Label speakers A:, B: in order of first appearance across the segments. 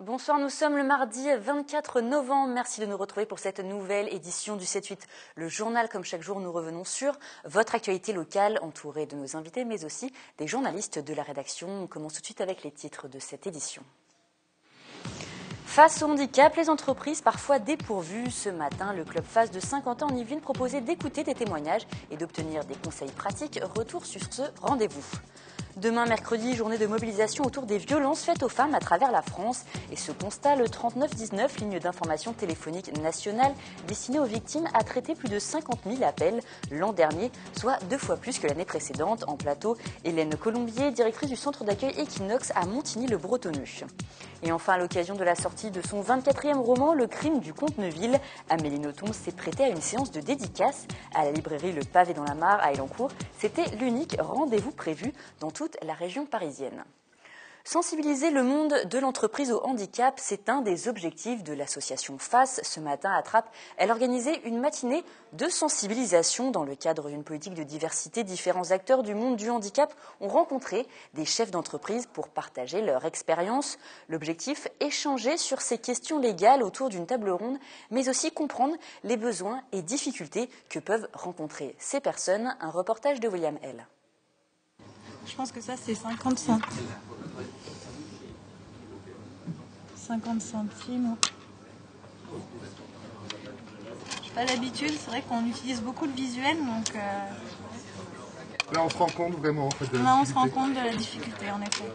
A: Bonsoir, nous sommes le mardi 24 novembre. Merci de nous retrouver pour cette nouvelle édition du 7-8. Le journal, comme chaque jour, nous revenons sur votre actualité locale, entourée de nos invités, mais aussi des journalistes de la rédaction. On commence tout de suite avec les titres de cette édition. Face au handicap, les entreprises parfois dépourvues. Ce matin, le club FAS de Saint-Quentin en Yvelines proposait d'écouter des témoignages et d'obtenir des conseils pratiques. Retour sur ce rendez-vous. Demain, mercredi, journée de mobilisation autour des violences faites aux femmes à travers la France. Et ce constat, le 3919, ligne d'information téléphonique nationale destinée aux victimes, a traité plus de 50 000 appels l'an dernier, soit 2 fois plus que l'année précédente. En plateau, Hélène Colombier, directrice du centre d'accueil Equinox à Montigny-le-Bretonneux. Et enfin, à l'occasion de la sortie de son 24e roman, Le crime du comte Neuville, Amélie Nothomb s'est prêtée à une séance de dédicace à la librairie Le Pavé dans la Mare à Elancourt. C'était l'unique rendez-vous prévu dans toute la région parisienne. Sensibiliser le monde de l'entreprise au handicap, c'est un des objectifs de l'association FAS. Ce matin, à Trappes, elle organisait une matinée de sensibilisation dans le cadre d'une politique de diversité. Différents acteurs du monde du handicap ont rencontré des chefs d'entreprise pour partager leur expérience. L'objectif, échanger sur ces questions légales autour d'une table ronde, mais aussi comprendre les besoins et difficultés que peuvent rencontrer ces personnes. Un reportage de William L.
B: Je pense que ça, c'est 50 centimes. 50 centimes. Je n'ai pas l'habitude, c'est vrai qu'on utilise beaucoup de visuels, donc...
C: Là, on se rend compte vraiment en fait, de la difficulté.
B: Là, on se rend compte de la difficulté, en effet.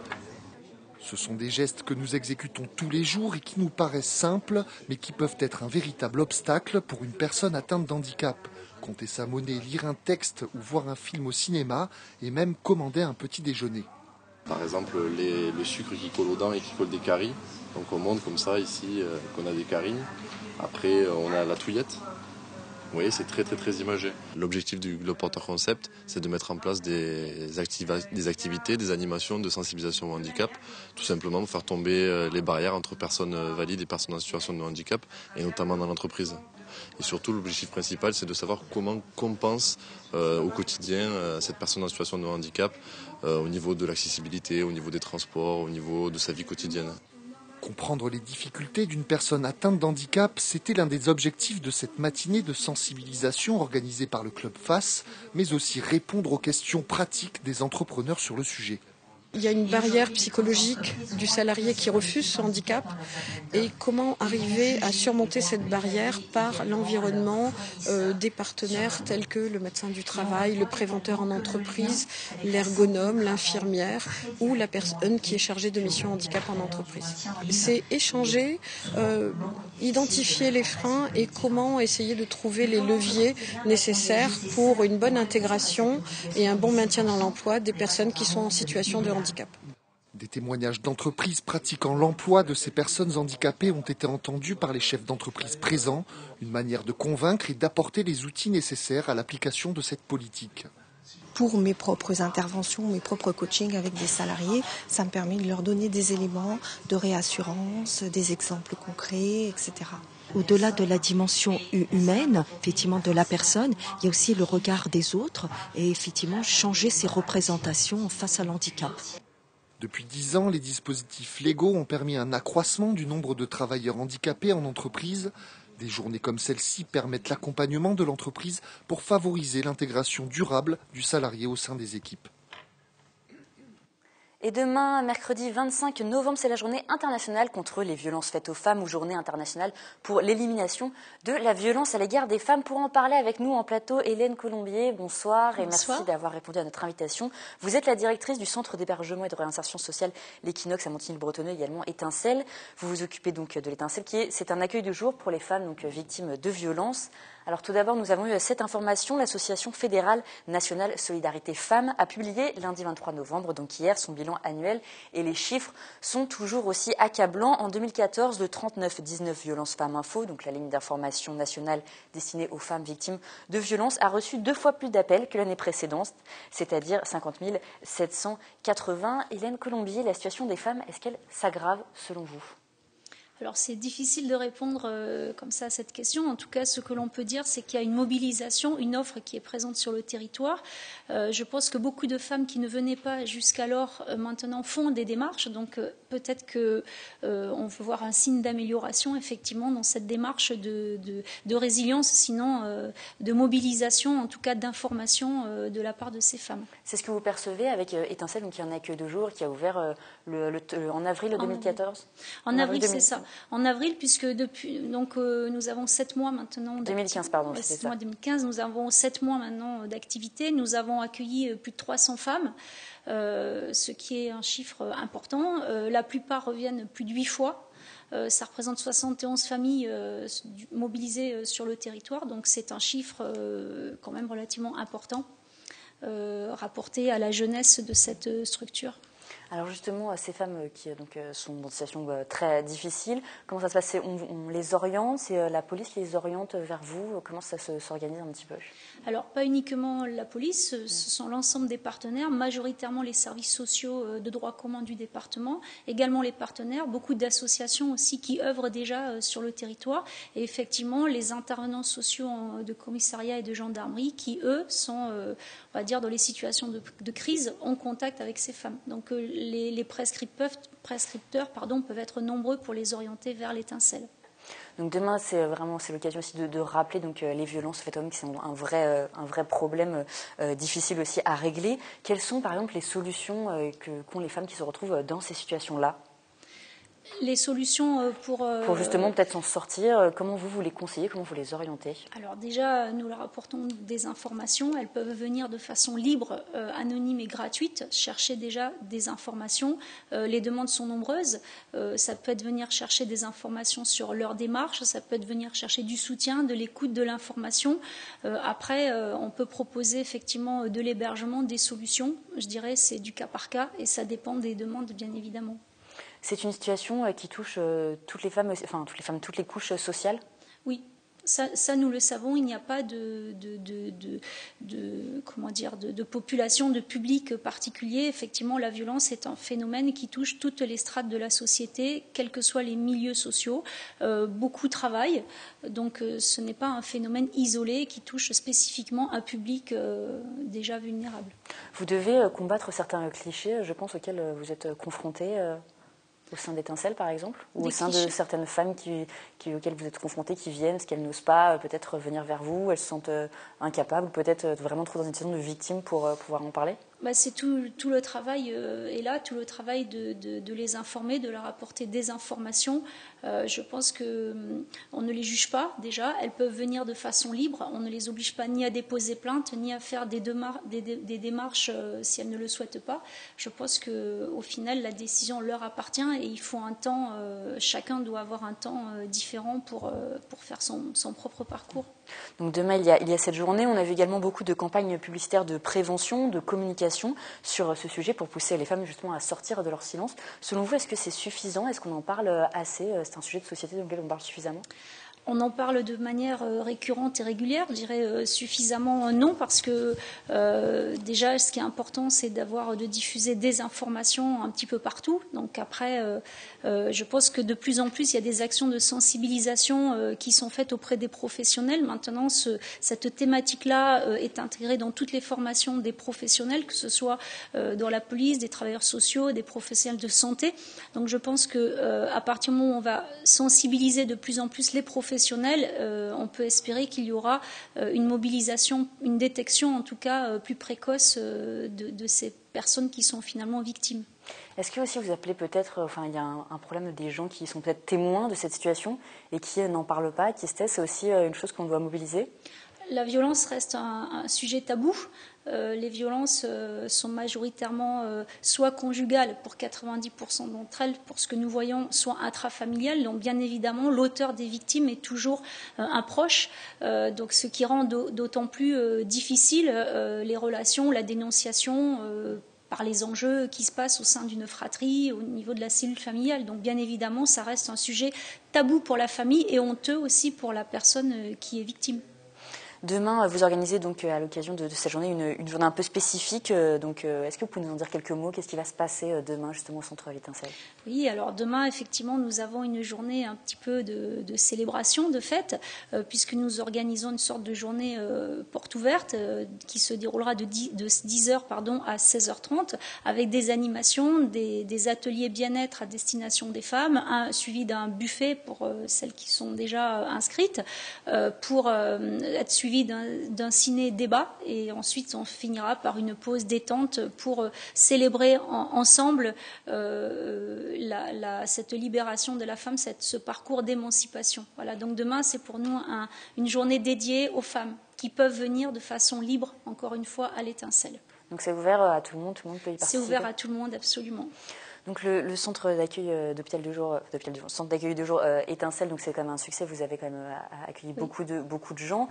C: Ce sont des gestes que nous exécutons tous les jours et qui nous paraissent simples, mais qui peuvent être un véritable obstacle pour une personne atteinte d'handicap. Compter sa monnaie, lire un texte ou voir un film au cinéma et même commander un petit déjeuner.
D: Par exemple, le sucre qui colle aux dents et qui colle des caries. Donc on montre comme ça ici qu'on a des caries. Après, on a la touillette. Vous voyez, c'est très imagé. L'objectif du Globe Porter Concept, c'est de mettre en place des activités, des animations de sensibilisation au handicap, tout simplement pour faire tomber les barrières entre personnes valides et personnes en situation de handicap, et notamment dans l'entreprise. Et surtout, l'objectif principal, c'est de savoir comment compense au quotidien cette personne en situation de handicap au niveau de l'accessibilité, au niveau des transports, au niveau de sa vie quotidienne.
C: Comprendre les difficultés d'une personne atteinte d'handicap, c'était l'un des objectifs de cette matinée de sensibilisation organisée par le Club FAS, mais aussi répondre aux questions pratiques des entrepreneurs sur le sujet.
E: Il y a une barrière psychologique du salarié qui refuse ce handicap et comment arriver à surmonter cette barrière par l'environnement des partenaires tels que le médecin du travail, le préventeur en entreprise, l'ergonome, l'infirmière ou la personne qui est chargée de mission handicap en entreprise. C'est échanger, identifier les freins et comment essayer de trouver les leviers nécessaires pour une bonne intégration et un bon maintien dans l'emploi des personnes qui sont en situation de handicap.
C: Des témoignages d'entreprises pratiquant l'emploi de ces personnes handicapées ont été entendus par les chefs d'entreprise présents, une manière de convaincre et d'apporter les outils nécessaires à l'application de cette politique.
F: Pour mes propres interventions, mes propres coachings avec des salariés, ça me permet de leur donner des éléments de réassurance, des exemples concrets, etc.
G: Au-delà de la dimension humaine, effectivement, de la personne, il y a aussi le regard des autres et effectivement changer ses représentations face à l'handicap.
C: Depuis 10 ans, les dispositifs légaux ont permis un accroissement du nombre de travailleurs handicapés en entreprise. Des journées comme celle-ci permettent l'accompagnement de l'entreprise pour favoriser l'intégration durable du salarié au sein des équipes.
A: Et demain, mercredi 25 novembre, c'est la journée internationale contre les violences faites aux femmes ou journée internationale pour l'élimination de la violence à l'égard des femmes. Pour en parler avec nous en plateau, Hélène Colombier, bonsoir et merci d'avoir répondu à notre invitation. Vous êtes la directrice du centre d'hébergement et de réinsertion sociale l'Equinox à Montigny-le-Bretonneux, également Étincelle. vous vous occupez donc de l'Étincelle, c'est un accueil de jour pour les femmes donc, victimes de violences. Alors tout d'abord, nous avons eu cette information. L'Association fédérale nationale Solidarité Femmes a publié lundi 23 novembre, donc hier, son bilan annuel. Et les chiffres sont toujours aussi accablants. En 2014, le 3919 Violences Femmes Info, donc la ligne d'information nationale destinée aux femmes victimes de violences, a reçu 2 fois plus d'appels que l'année précédente, c'est-à-dire 50 780. Hélène Colombier, la situation des femmes, est-ce qu'elle s'aggrave selon vous ?
H: Alors c'est difficile de répondre comme ça à cette question. En tout cas, ce que l'on peut dire, c'est qu'il y a une mobilisation, une offre qui est présente sur le territoire. Je pense que beaucoup de femmes qui ne venaient pas jusqu'alors maintenant font des démarches. Donc peut-être qu'on peut voir un signe d'amélioration effectivement dans cette démarche de résilience, sinon de mobilisation, en tout cas d'information de la part de ces femmes.
A: C'est ce que vous percevez avec Étincelle, donc il n'y en a que 2 jours, qui a ouvert en avril 2014.
H: En avril, c'est ça. En avril, puisque depuis, donc nous avons 7 mois maintenant.
A: 2015, pardon, c'est ça.
H: 2015, nous avons 7 mois maintenant d'activité. Nous avons accueilli plus de 300 femmes, ce qui est un chiffre important. La plupart reviennent plus de 8 fois. Ça représente 71 familles mobilisées sur le territoire, donc c'est un chiffre quand même relativement important rapporté à la jeunesse de cette structure.
A: Alors justement, ces femmes qui sont dans une situation très difficile, comment ça se passe? On les oriente, c'est la police qui les oriente vers vous? Comment ça s'organise un petit peu?
H: Alors, pas uniquement la police, ce sont l'ensemble des partenaires, majoritairement les services sociaux de droit commun du département, également les partenaires, beaucoup d'associations aussi qui œuvrent déjà sur le territoire, et effectivement les intervenants sociaux de commissariat et de gendarmerie qui, eux, sont, on va dire, dans les situations de crise, en contact avec ces femmes. Donc, les prescripteurs peuvent être nombreux pour les orienter vers l'Étincelle.
A: Donc demain, c'est l'occasion aussi de rappeler les violences faites aux hommes qui sont un vrai problème difficile aussi à régler. Quelles sont par exemple les solutions qu'ont les femmes qui se retrouvent dans ces situations-là?
H: Les solutions pour
A: justement peut-être s'en sortir, comment vous les conseillez, comment vous les orientez?
H: Alors déjà, nous leur apportons des informations. Elles peuvent venir de façon libre, anonyme et gratuite, chercher déjà des informations. Les demandes sont nombreuses. Ça peut être venir chercher des informations sur leur démarche, ça peut être venir chercher du soutien, de l'écoute, de l'information. Après, on peut proposer effectivement de l'hébergement, des solutions. Je dirais c'est du cas par cas et ça dépend des demandes, bien évidemment.
A: C'est une situation qui touche toutes les femmes, toutes les couches sociales?
H: Oui, ça nous le savons, il n'y a pas de population, de public particulier. Effectivement, la violence est un phénomène qui touche toutes les strates de la société, quels que soient les milieux sociaux. Beaucoup travaillent, donc ce n'est pas un phénomène isolé qui touche spécifiquement un public déjà vulnérable.
A: Vous devez combattre certains clichés, je pense, auxquels vous êtes confrontés au sein d'Étincelle, par exemple, ou au sein de certaines femmes auxquelles vous êtes confrontées, qui viennent parce qu'elles n'osent pas peut-être venir vers vous, elles se sentent incapables, peut-être vraiment trop dans une situation de victime pour pouvoir en parler?
H: C'est tout le travail est là, tout le travail de les informer, de leur apporter des informations. Je pense qu'on ne les juge pas déjà, elles peuvent venir de façon libre, on ne les oblige pas ni à déposer plainte, ni à faire des démarches si elles ne le souhaitent pas. Je pense qu'au final, la décision leur appartient et il faut un temps, chacun doit avoir un temps différent pour faire son propre parcours.
A: Donc demain, il y a cette journée. On a vu également beaucoup de campagnes publicitaires de prévention, de communication sur ce sujet pour pousser les femmes justement à sortir de leur silence. Selon vous, est-ce que c'est suffisant? Est-ce qu'on en parle assez? C'est un sujet de société dont on parle suffisamment?
H: On en parle de manière récurrente et régulière, je dirais suffisamment non, parce que déjà ce qui est important c'est de diffuser des informations un petit peu partout. Donc après, je pense que de plus en plus il y a des actions de sensibilisation qui sont faites auprès des professionnels. Maintenant, cette thématique-là est intégrée dans toutes les formations des professionnels, que ce soit dans la police, des travailleurs sociaux, des professionnels de santé. Donc je pense qu'à partir du moment où on va sensibiliser de plus en plus les professionnels, on peut espérer qu'il y aura une mobilisation, une détection en tout cas plus précoce de ces personnes qui sont finalement victimes.
A: Est-ce que aussi vous appelez peut-être, il y a un problème des gens qui sont peut-être témoins de cette situation et qui n'en parlent pas, qui se taisent, c'est aussi une chose qu'on doit mobiliser? La
H: violence reste un sujet tabou. Les violences sont majoritairement soit conjugales pour 90% d'entre elles, pour ce que nous voyons, soit intrafamiliales. Donc bien évidemment, l'auteur des victimes est toujours un proche. Donc ce qui rend d'autant plus difficile les relations, la dénonciation par les enjeux qui se passent au sein d'une fratrie, au niveau de la cellule familiale. Donc bien évidemment, ça reste un sujet tabou pour la famille et honteux aussi pour la personne qui est victime.
A: Demain, vous organisez donc à l'occasion de cette journée une journée un peu spécifique. Est-ce que vous pouvez nous en dire quelques mots? Qu'est-ce qui va se passer demain justement au centre L'Étincelle?
H: Oui, alors demain, effectivement, nous avons une journée un petit peu de célébration, de fête, puisque nous organisons une sorte de journée porte ouverte qui se déroulera de 10h à 16h30 avec des animations, des ateliers bien-être à destination des femmes, suivi d'un buffet pour celles qui sont déjà inscrites, pour être suivi d'un ciné-débat et ensuite on finira par une pause détente pour célébrer ensemble cette libération de la femme, ce parcours d'émancipation. Voilà, donc demain c'est pour nous une journée dédiée aux femmes qui peuvent venir de façon libre, encore une fois, à l'Étincelle.
A: Donc c'est ouvert à tout le monde peut y participer?
H: C'est ouvert à tout le monde, absolument.
A: Donc le centre d'accueil d'hôpital de jour, centre d'accueil de jour Étincelle, donc c'est quand même un succès. Vous avez quand même accueilli beaucoup de gens.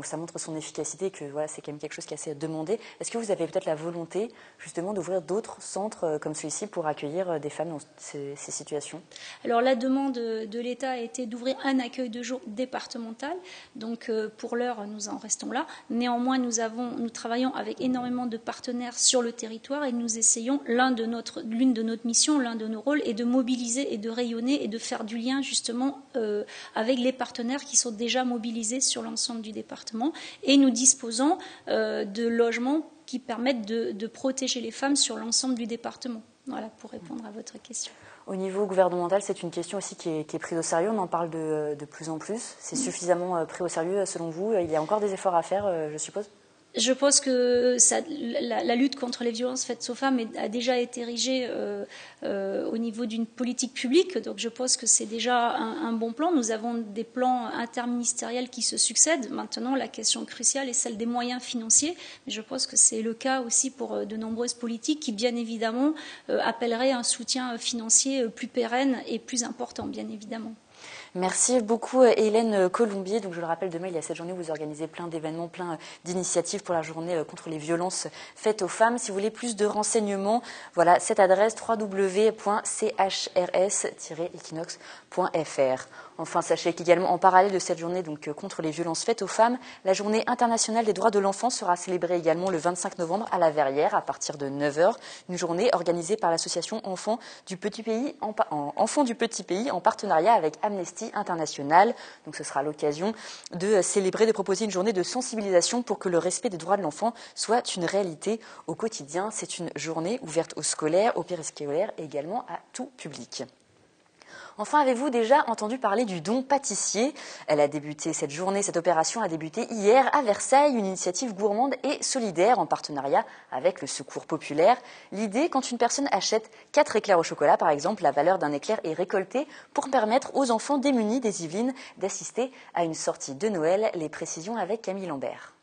A: Ça montre son efficacité, que voilà, c'est quand même quelque chose qui est assez demandé. Est-ce que vous avez peut-être la volonté justement d'ouvrir d'autres centres comme celui-ci pour accueillir des femmes dans ces situations?
H: Alors la demande de l'État a été d'ouvrir un accueil de jour départemental. Donc pour l'heure, nous en restons là. Néanmoins, nous travaillons avec énormément de partenaires sur le territoire et nous essayons l'une de notre mission, l'un de nos rôles est de mobiliser et de rayonner et de faire du lien justement avec les partenaires qui sont déjà mobilisés sur l'ensemble du département. Et nous disposons de logements qui permettent de protéger les femmes sur l'ensemble du département. Voilà, pour répondre à votre question.
A: Au niveau gouvernemental, c'est une question aussi qui est prise au sérieux. On en parle de plus en plus. C'est suffisamment pris au sérieux selon vous? Il y a encore des efforts à faire, je suppose?
H: Je pense que la lutte contre les violences faites aux femmes a déjà été érigée au niveau d'une politique publique. Donc je pense que c'est déjà un bon plan. Nous avons des plans interministériels qui se succèdent. Maintenant, la question cruciale est celle des moyens financiers. Mais je pense que c'est le cas aussi pour de nombreuses politiques qui, bien évidemment, appelleraient un soutien financier plus pérenne et plus important, bien évidemment.
A: Merci beaucoup Hélène Colombier. Donc je le rappelle, demain il y a cette journée où vous organisez plein d'événements, plein d'initiatives pour la journée contre les violences faites aux femmes. Si vous voulez plus de renseignements, voilà cette adresse www.chrs-equinox.fr. Enfin, sachez qu'également en parallèle de cette journée donc contre les violences faites aux femmes, la journée internationale des droits de l'enfant sera célébrée également le 25 novembre à la Verrière à partir de 9h. Une journée organisée par l'association Enfants du Petit Pays en partenariat avec Amnesty International. Donc ce sera l'occasion de célébrer, de proposer une journée de sensibilisation pour que le respect des droits de l'enfant soit une réalité au quotidien. C'est une journée ouverte aux scolaires, aux périscolaires et également à tout public. Enfin, avez-vous déjà entendu parler du don pâtissier? Cette opération a débuté hier à Versailles, une initiative gourmande et solidaire en partenariat avec le Secours populaire. L'idée, quand une personne achète 4 éclairs au chocolat, par exemple, la valeur d'un éclair est récoltée pour permettre aux enfants démunis des Yvelines d'assister à une sortie de Noël. Les précisions avec Camille Lambert.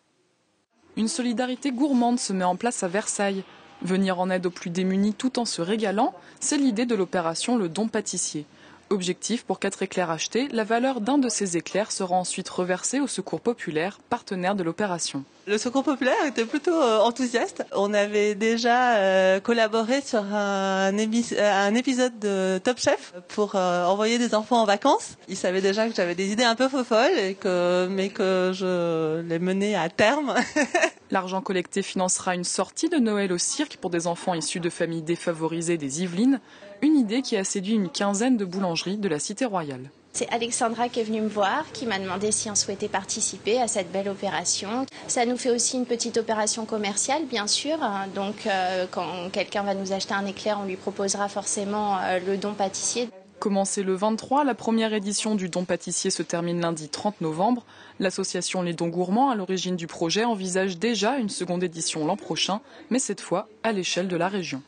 I: Une solidarité gourmande se met en place à Versailles. Venir en aide aux plus démunis tout en se régalant, c'est l'idée de l'opération Le Don Pâtissier. Objectif, pour 4 éclairs achetés, la valeur d'un de ces éclairs sera ensuite reversée au Secours populaire, partenaire de l'opération.
J: Le Secours populaire était plutôt enthousiaste. On avait déjà collaboré sur un épisode de Top Chef pour envoyer des enfants en vacances. Ils savaient déjà que j'avais des idées un peu folles mais que je les menais à terme.
I: L'argent collecté financera une sortie de Noël au cirque pour des enfants issus de familles défavorisées des Yvelines. Une idée qui a séduit une quinzaine de boulangeries de la Cité Royale.
K: C'est Alexandra qui est venue me voir, qui m'a demandé si on souhaitait participer à cette belle opération. Ça nous fait aussi une petite opération commerciale, bien sûr. Donc, quand quelqu'un va nous acheter un éclair, on lui proposera forcément le don pâtissier.
I: Commencée le 23, la première édition du don pâtissier se termine lundi 30 novembre. L'association Les Dons Gourmands, à l'origine du projet, envisage déjà une seconde édition l'an prochain, mais cette fois à l'échelle de la région.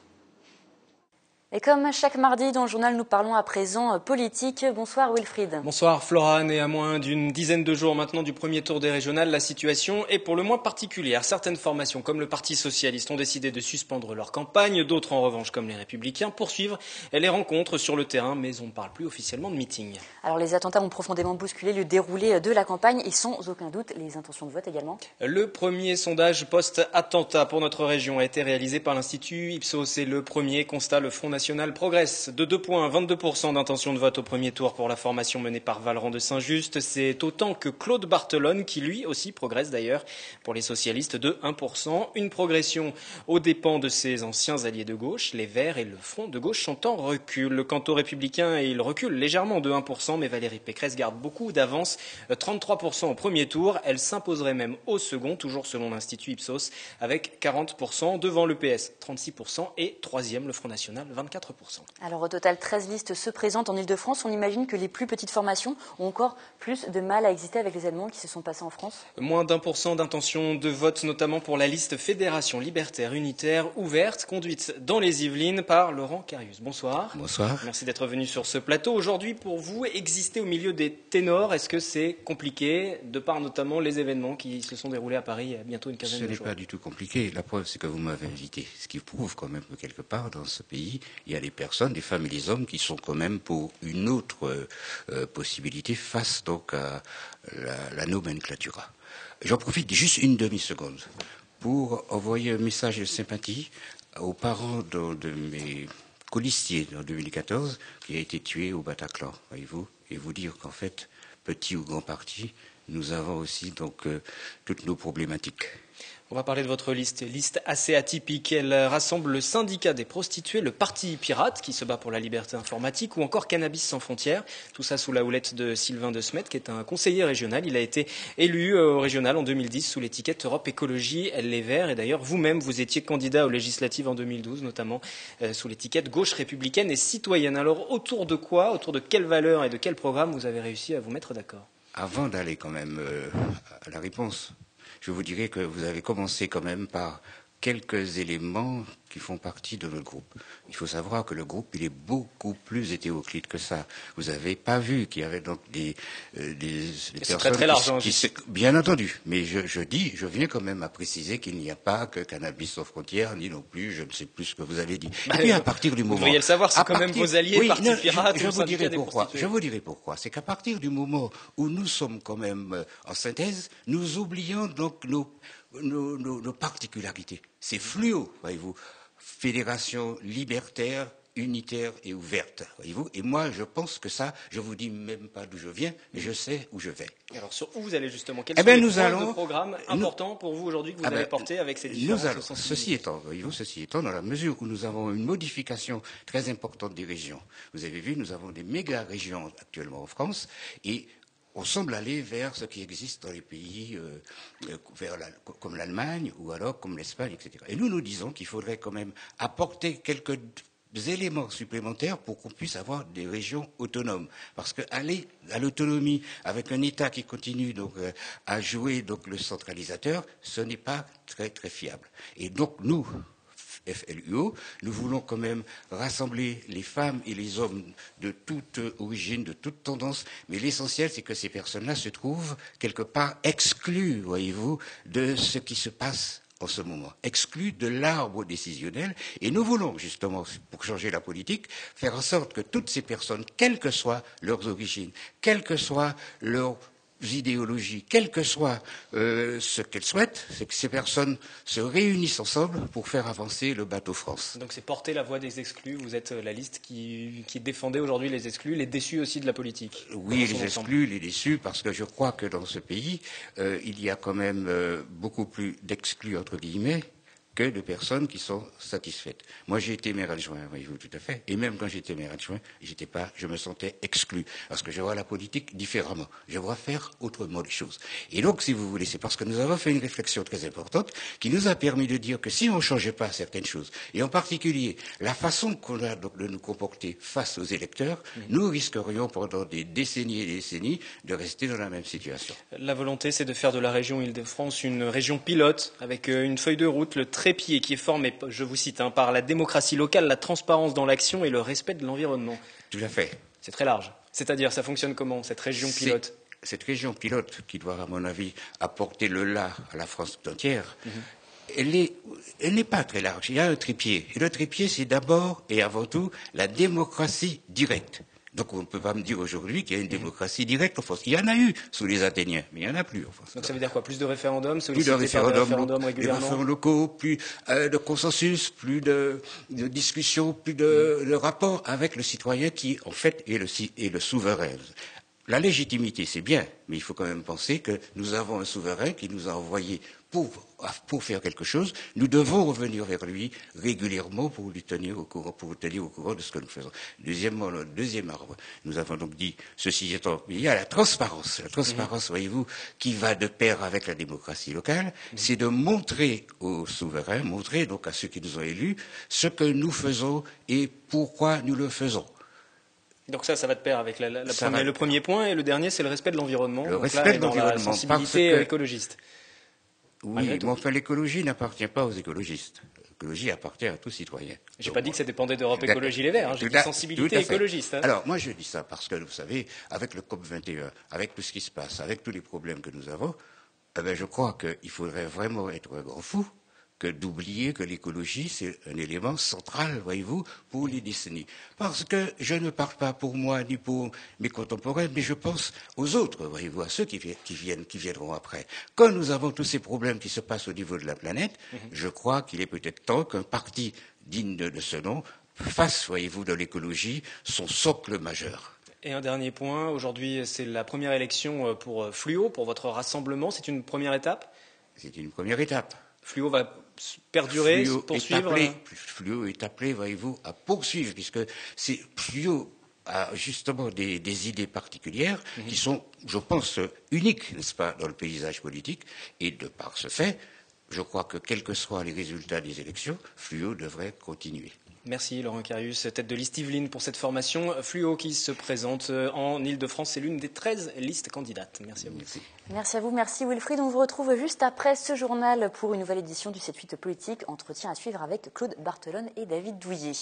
A: Et comme chaque mardi dans le journal, nous parlons à présent politique. Bonsoir Wilfried.
L: Bonsoir Florane, et à moins d'une dizaine de jours maintenant du premier tour des régionales, la situation est pour le moins particulière. Certaines formations comme le Parti Socialiste ont décidé de suspendre leur campagne, d'autres en revanche comme les Républicains poursuivent les rencontres sur le terrain, mais on ne parle plus officiellement de meeting.
A: Alors les attentats ont profondément bousculé le déroulé de la campagne et sans aucun doute les intentions de vote également.
L: Le premier sondage post-attentat pour notre région a été réalisé par l'Institut Ipsos et le premier constat, le Front National National progresse de 2 points, 22% d'intention de vote au premier tour pour la formation menée par Vallerand de Saint-Just. C'est autant que Claude Barthelone, qui lui aussi progresse d'ailleurs pour les socialistes de 1%. Une progression aux dépens de ses anciens alliés de gauche, les Verts et le Front de gauche sont en recul. Quant aux Républicains, ils reculent légèrement de 1%, mais Valérie Pécresse garde beaucoup d'avance, 33% au premier tour. Elle s'imposerait même au second, toujours selon l'Institut Ipsos, avec 40% devant le PS, 36% et troisième le Front National, 24%.
A: Alors au total, 13 listes se présentent en Ile-de-France. On imagine que les plus petites formations ont encore plus de mal à exister avec les événements qui se sont passés en France.
L: Moins d'1% d'intention de vote, notamment pour la liste Fédération libertaire unitaire ouverte, conduite dans les Yvelines par Laurent Carius. Bonsoir.
M: Bonsoir.
L: Merci d'être venu sur ce plateau. Aujourd'hui, pour vous, exister au milieu des ténors, est-ce que c'est compliqué, de par notamment les événements qui se sont déroulés à Paris il y a bientôt une quinzaine de jours?
M: Ce n'est pas du tout compliqué. La preuve, c'est que vous m'avez invité. Ce qui prouve quand même que quelque part, dans ce pays, il y a des personnes, des femmes et des hommes qui sont quand même pour une autre possibilité face donc à la nomenclatura. J'en profite juste une demi-seconde pour envoyer un message de sympathie aux parents de mes colistiers en 2014 qui a été tué au Bataclan, voyez-vous, et vous dire qu'en fait, petit ou grand parti, nous avons aussi donc toutes nos problématiques.
L: On va parler de votre liste assez atypique. Elle rassemble le syndicat des prostituées, le Parti pirate qui se bat pour la liberté informatique ou encore Cannabis sans frontières. Tout ça sous la houlette de Sylvain De Smet qui est un conseiller régional. Il a été élu au régional en 2010 sous l'étiquette Europe Écologie Les Verts. Et d'ailleurs, vous-même, vous étiez candidat aux législatives en 2012, notamment sous l'étiquette Gauche républicaine et citoyenne. Alors autour de quoi, autour de quelles valeurs et de quel programme vous avez réussi à vous mettre d'accord?
M: Avant d'aller quand même à la réponse, je vous dirais que vous avez commencé quand même par quelques éléments qui font partie de notre groupe. Il faut savoir que le groupe, il est beaucoup plus hétéroclite que ça. Vous n'avez pas vu qu'il y avait donc des personnes
L: très large,
M: bien entendu. Mais je viens quand même à préciser qu'il n'y a pas que Cannabis sans frontières, ni non plus, je ne sais plus ce que vous avez dit. Et puis à partir du moment...
L: Vous devriez le savoir, c'est quand même vos alliés,
M: oui,
L: Parti pirate,
M: je vous dirai pourquoi. Je vous dirai pourquoi. C'est qu'à partir du moment où nous sommes quand même en synthèse, nous oublions donc nos particularités. C'est fluo, voyez-vous. Fédération libertaire, unitaire et ouverte, voyez-vous. Et moi, je pense que ça, je vous dis même pas d'où je viens, mais je sais où je vais.
L: Alors, sur où vous allez justement? Quels sont les points de programme importants pour vous aujourd'hui que vous allez porter avec ces différentes sensibilités?
M: Ceci étant, voyez-vous, dans la mesure où nous avons une modification très importante des régions. Vous avez vu, nous avons des méga-régions actuellement en France, et on semble aller vers ce qui existe dans les pays comme l'Allemagne ou alors comme l'Espagne, etc. Et nous disons qu'il faudrait quand même apporter quelques éléments supplémentaires pour qu'on puisse avoir des régions autonomes. Parce qu'aller à l'autonomie avec un État qui continue donc à jouer donc le centralisateur, ce n'est pas très très fiable. Et donc nous, FLUO, nous voulons quand même rassembler les femmes et les hommes de toute origine, de toute tendance, mais l'essentiel, c'est que ces personnes-là se trouvent quelque part exclues, voyez-vous, de ce qui se passe en ce moment, exclues de l'arbre décisionnel, et nous voulons justement, pour changer la politique, faire en sorte que toutes ces personnes, quelles que soient leurs origines, quelles que soient leurs idéologies, quel que soit ce qu'elles souhaitent, c'est que ces personnes se réunissent ensemble pour faire avancer le bateau France.
L: Donc c'est porter la voix des exclus, vous êtes la liste qui défendait aujourd'hui les exclus, les déçus aussi de la politique.
M: Oui, les exclus, les déçus, parce que je crois que dans ce pays, il y a quand même beaucoup plus d'exclus, entre guillemets, que de personnes qui sont satisfaites. Moi, j'ai été maire adjoint, voyez-vous, tout à fait. Et même quand j'étais maire adjoint, je me sentais exclu. Parce que je vois la politique différemment. Je vois faire autrement les choses. Et donc, si vous voulez, c'est parce que nous avons fait une réflexion très importante qui nous a permis de dire que si on ne changeait pas certaines choses, et en particulier la façon qu'on a donc de nous comporter face aux électeurs, nous risquerions pendant des décennies et des décennies de rester dans la même situation.
L: La volonté, c'est de faire de la région Île-de-France une région pilote avec une feuille de route, le trépied qui est formé, je vous cite, par la démocratie locale, la transparence dans l'action et le respect de l'environnement.
M: Tout à fait.
L: C'est très large. C'est-à-dire, ça fonctionne comment, cette région pilote?
M: Cette région pilote, qui doit, à mon avis, apporter le là à la France tout entière, elle n'est pas très large. Il y a un trépied. Et le trépied, c'est d'abord et avant tout la démocratie directe. Donc on ne peut pas me dire aujourd'hui qu'il y a une démocratie directe en France. Il y en a eu sous les Athéniens, mais il n'y en a plus en France.
L: Donc ça veut dire quoi? Plus de référendums,
M: plus de référendums
L: régulièrement,
M: des référendums locaux, plus de consensus, plus de discussions, plus de rapports avec le citoyen qui, en fait, est le souverain. La légitimité, c'est bien, mais il faut quand même penser que nous avons un souverain qui nous a envoyés pour faire quelque chose. Nous devons revenir vers lui régulièrement pour lui tenir au courant, de ce que nous faisons. Deuxièmement, le deuxième arbre, nous avons donc dit, ceci étant, il y a la transparence. La transparence, voyez-vous, qui va de pair avec la démocratie locale, c'est de montrer aux souverains, montrer donc à ceux qui nous ont élus, ce que nous faisons et pourquoi nous le faisons.
L: Donc ça va de pair avec le premier point, et le dernier, c'est le respect de l'environnement.
M: Le respect de l'environnement,
L: la sensibilité écologiste.
M: Oui, mais enfin, l'écologie n'appartient pas aux écologistes. L'écologie appartient à tout citoyen.
L: J'ai pas dit que ça dépendait d'Europe Écologie Les Verts, j'ai dit sensibilité écologiste.
M: Alors, moi, je dis ça parce que, vous savez, avec le COP21, avec tout ce qui se passe, avec tous les problèmes que nous avons, je crois qu'il faudrait vraiment être un grand fou que d'oublier que l'écologie, c'est un élément central, voyez-vous, pour les décennies. Parce que je ne parle pas pour moi ni pour mes contemporains, mais je pense aux autres, voyez-vous, à ceux qui viendront après. Quand nous avons tous ces problèmes qui se passent au niveau de la planète, je crois qu'il est peut-être temps qu'un parti digne de ce nom fasse, voyez-vous, de l'écologie son socle majeur.
L: Et un dernier point, aujourd'hui, c'est la première élection pour Fluo, pour votre rassemblement. C'est une première étape?
M: C'est une première étape.
L: Fluo va perdurer, poursuivre.
M: Fluo est appelé, voyez-vous, à poursuivre, puisque Fluo a justement des idées particulières qui sont, je pense, uniques, n'est-ce pas, dans le paysage politique. Et de par ce fait, je crois que quels que soient les résultats des élections, Fluo devrait continuer.
L: Merci Laurent Carius, tête de liste Yvelines pour cette formation Fluo qui se présente en Ile-de-France. C'est l'une des 13 listes candidates. Merci à vous.
A: Merci à vous, merci Wilfried. On vous retrouve juste après ce journal pour une nouvelle édition du 7-8 politique. Entretien à suivre avec Claude Barthelone et David Douillet.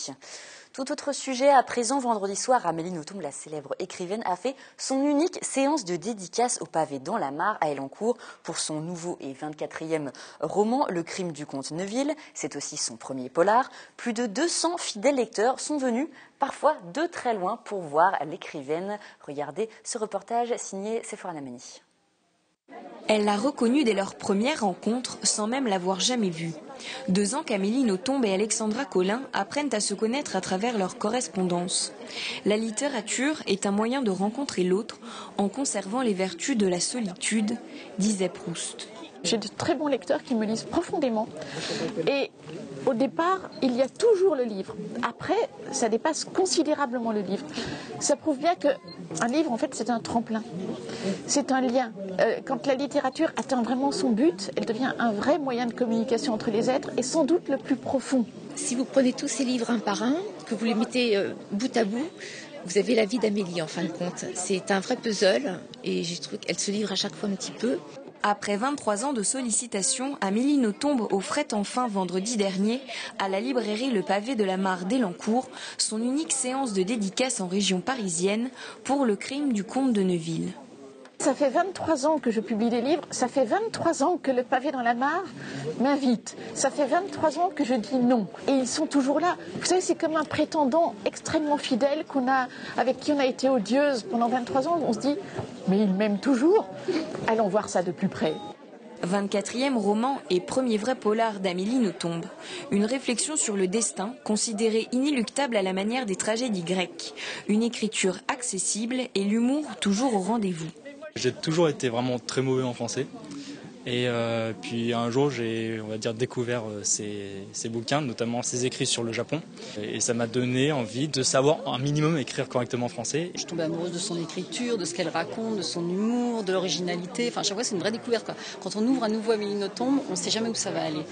A: Tout autre sujet, à présent, vendredi soir, Amélie Nothomb, la célèbre écrivaine, a fait son unique séance de dédicace au pavé dans la Mare à Elancourt pour son nouveau et 24e roman, Le crime du comte Neuville. C'est aussi son premier polar. Plus de 200 fidèles lecteurs sont venus, parfois de très loin, pour voir l'écrivaine. Regardez ce reportage signé Séphora Nameni.
N: Elle l'a reconnue dès leur première rencontre, sans même l'avoir jamais vue. 2 ans qu'Amélie Nothomb et Alexandra Collin apprennent à se connaître à travers leur correspondance. La littérature est un moyen de rencontrer l'autre en conservant les vertus de la solitude, disait Proust.
O: J'ai de très bons lecteurs qui me lisent profondément. Et au départ, il y a toujours le livre. Après, ça dépasse considérablement le livre. Ça prouve bien qu'un livre, en fait, c'est un tremplin. C'est un lien. Quand la littérature atteint vraiment son but, elle devient un vrai moyen de communication entre les êtres et sans doute le plus profond.
P: Si vous prenez tous ces livres un par un, que vous les mettez bout à bout, vous avez la vie d'Amélie en fin de compte. C'est un vrai puzzle et je trouve qu'elle se livre à chaque fois un petit peu.
N: Après 23 ans de sollicitations, Amélie Nothomb offrait enfin vendredi dernier à la librairie Le Pavé de la Mare d'Elancourt son unique séance de dédicace en région parisienne pour Le crime du comte de Neuville.
O: Ça fait 23 ans que je publie des livres, ça fait 23 ans que Le Pavé dans la Mare m'invite, ça fait 23 ans que je dis non. Et ils sont toujours là. Vous savez, c'est comme un prétendant extrêmement fidèle avec qui on a été odieuse pendant 23 ans. On se dit, mais il m'aime toujours. Allons voir ça de plus près.
N: 24e roman et premier vrai polar d'Amélie Nothomb. Une réflexion sur le destin, considéré inéluctable à la manière des tragédies grecques. Une écriture accessible et l'humour toujours au rendez-vous.
Q: J'ai toujours été vraiment très mauvais en français. Et puis un jour, j'ai, on va dire, découvert ces bouquins, notamment ses écrits sur le Japon. Et ça m'a donné envie de savoir un minimum écrire correctement en français.
R: Je tombais amoureuse de son écriture, de ce qu'elle raconte, de son humour, de l'originalité. Enfin, à chaque fois, c'est une vraie découverte, quoi. Quand on ouvre à nouveau Amélie Nothomb, on ne sait jamais où ça va aller.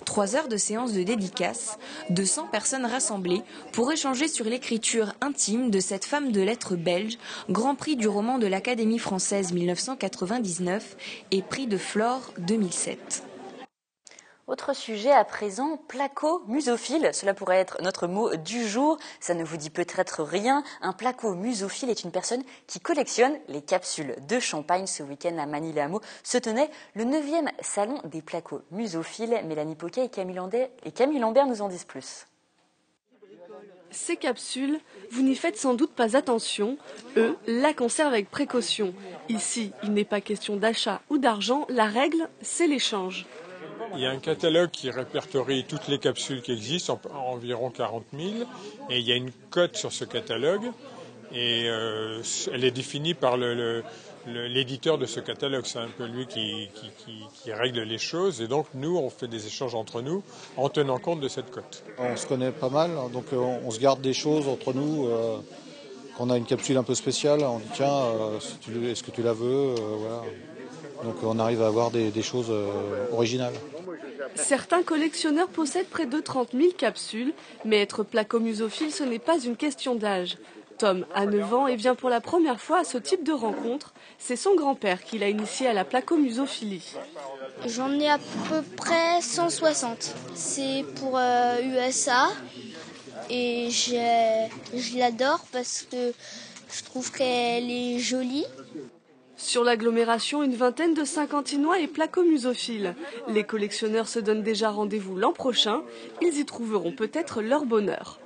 N: 3 heures de séance de dédicace, 200 personnes rassemblées pour échanger sur l'écriture intime de cette femme de lettres belge, grand prix du roman de l'Académie française 1999 et prix de Flore 2007.
A: Autre sujet à présent, placo-musophile. Cela pourrait être notre mot du jour. Ça ne vous dit peut-être rien. Un placo-musophile est une personne qui collectionne les capsules de champagne. Ce week-end à Manille-les-Hameaux se tenait le 9e salon des placo-musophiles. Mélanie Poquet et Camille Lambert nous en disent plus.
S: Ces capsules, vous n'y faites sans doute pas attention. Eux la conservent avec précaution. Ici, il n'est pas question d'achat ou d'argent. La règle, c'est l'échange.
T: Il y a un catalogue qui répertorie toutes les capsules qui existent, environ 40 000. Et il y a une cote sur ce catalogue. Et elle est définie par l'éditeur de ce catalogue. C'est un peu lui qui règle les choses. Et donc, nous, on fait des échanges entre nous en tenant compte de cette cote.
U: On se connaît pas mal, donc on se garde des choses entre nous. Quand on a une capsule un peu spéciale, on dit tiens, est-ce que tu la veux voilà. Donc on arrive à avoir des choses originales.
S: Certains collectionneurs possèdent près de 30 000 capsules, mais être placomusophile, ce n'est pas une question d'âge. Tom a 9 ans et vient pour la première fois à ce type de rencontre. C'est son grand-père qui l'a initié à la placomusophilie.
V: J'en ai à peu près 160. C'est pour USA et je l'adore parce que je trouve qu'elle est jolie.
S: Sur l'agglomération, une vingtaine de Saint-Quentinois est placomusophiles. Les collectionneurs se donnent déjà rendez-vous l'an prochain. Ils y trouveront peut-être leur bonheur.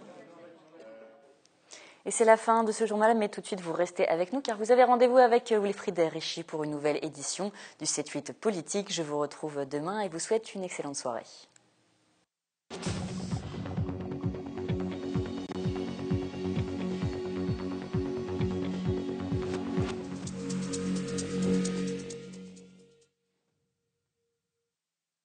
A: Et c'est la fin de ce journal, mais tout de suite vous restez avec nous car vous avez rendez-vous avec Wilfried Richie pour une nouvelle édition du 7-8 Politique. Je vous retrouve demain et vous souhaite une excellente soirée.